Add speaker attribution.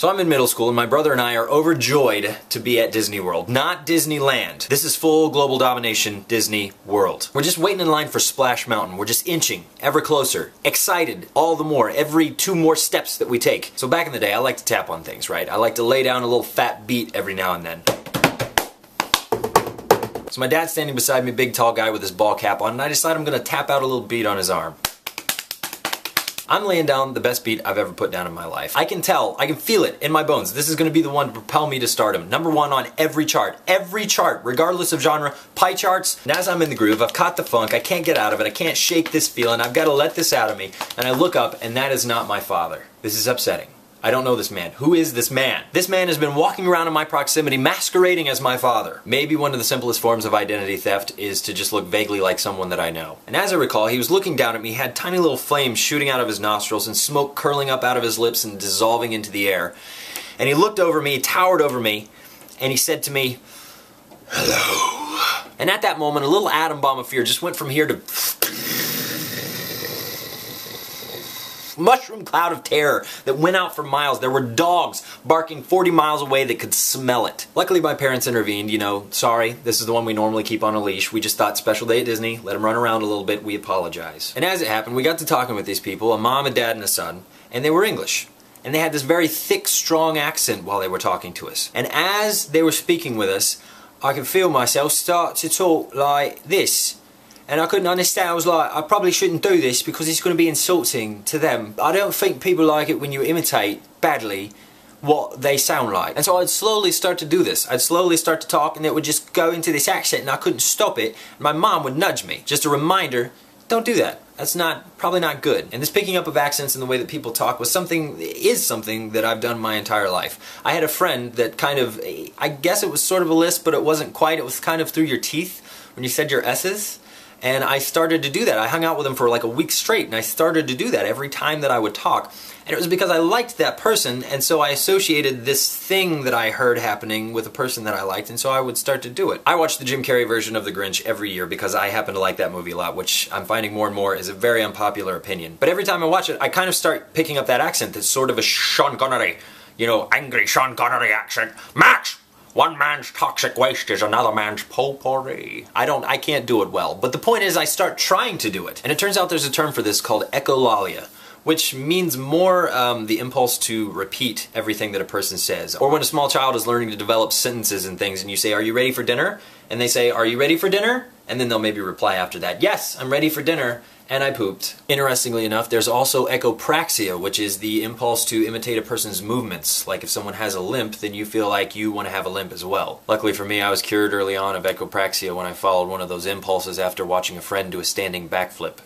Speaker 1: So I'm in middle school and my brother and I are overjoyed to be at Disney World. Not Disneyland. This is full global domination Disney World. We're just waiting in line for Splash Mountain. We're just inching ever closer. Excited all the more every 2 more steps that we take. So back in the day I like to tap on things, right? I like to lay down a little fat beat every now and then. So my dad's standing beside me, big tall guy with his ball cap on, and I decide I'm gonna tap out a little beat on his arm. I'm laying down the best beat I've ever put down in my life. I can tell, I can feel it in my bones. This is gonna be the one to propel me to stardom. #1 on every chart, regardless of genre, pie charts. And as I'm in the groove, I've caught the funk, I can't get out of it, I can't shake this feeling, I've gotta let this out of me. And I look up, and that is not my father. This is upsetting. I don't know this man. Who is this man? This man has been walking around in my proximity masquerading as my father. Maybe one of the simplest forms of identity theft is to just look vaguely like someone that I know. And as I recall, he was looking down at me, had tiny little flames shooting out of his nostrils and smoke curling up out of his lips and dissolving into the air. And he looked over me, towered over me, and he said to me, "Hello." And at that moment, a little atom bomb of fear just went from here to mushroom cloud of terror that went out for miles. There were dogs barking 40 miles away that could smell it. Luckily my parents intervened, you know, sorry, this is the one we normally keep on a leash. We just thought special day at Disney, let him run around a little bit, we apologize. And as it happened, we got to talking with these people, a mom, a dad, and a son, and they were English. And they had this very thick, strong accent while they were talking to us. And as they were speaking with us, I could feel myself start to talk like this. And I couldn't understand. I was like, I probably shouldn't do this because it's going to be insulting to them. I don't think people like it when you imitate badly what they sound like. And so I'd slowly start to do this. I'd slowly start to talk and it would just go into this accent and I couldn't stop it. And my mom would nudge me. Just a reminder, don't do that. That's probably not good. And this picking up of accents and the way that people talk is something that I've done my entire life. I had a friend that kind of, I guess it was sort of a lisp, but it wasn't quite. It was kind of through your teeth when you said your S's. And I started to do that. I hung out with him for like a week straight, and I started to do that every time that I would talk. And it was because I liked that person, and so I associated this thing that I heard happening with a person that I liked, and so I would start to do it. I watch the Jim Carrey version of The Grinch every year because I happen to like that movie a lot, which I'm finding more and more is a very unpopular opinion. But every time I watch it, I kind of start picking up that accent that's sort of a Sean Connery, you know, angry Sean Connery accent. Max! One man's toxic waste is another man's potpourri. I can't do it well, but the point is I start trying to do it. And it turns out there's a term for this called echolalia, which means more the impulse to repeat everything that a person says. Or when a small child is learning to develop sentences and things and you say, "Are you ready for dinner?" And they say, "Are you ready for dinner?" And then they'll maybe reply after that, "Yes, I'm ready for dinner." And I pooped. Interestingly enough, there's also echopraxia, which is the impulse to imitate a person's movements. Like if someone has a limp, then you feel like you want to have a limp as well. Luckily for me, I was cured early on of echopraxia when I followed one of those impulses after watching a friend do a standing backflip.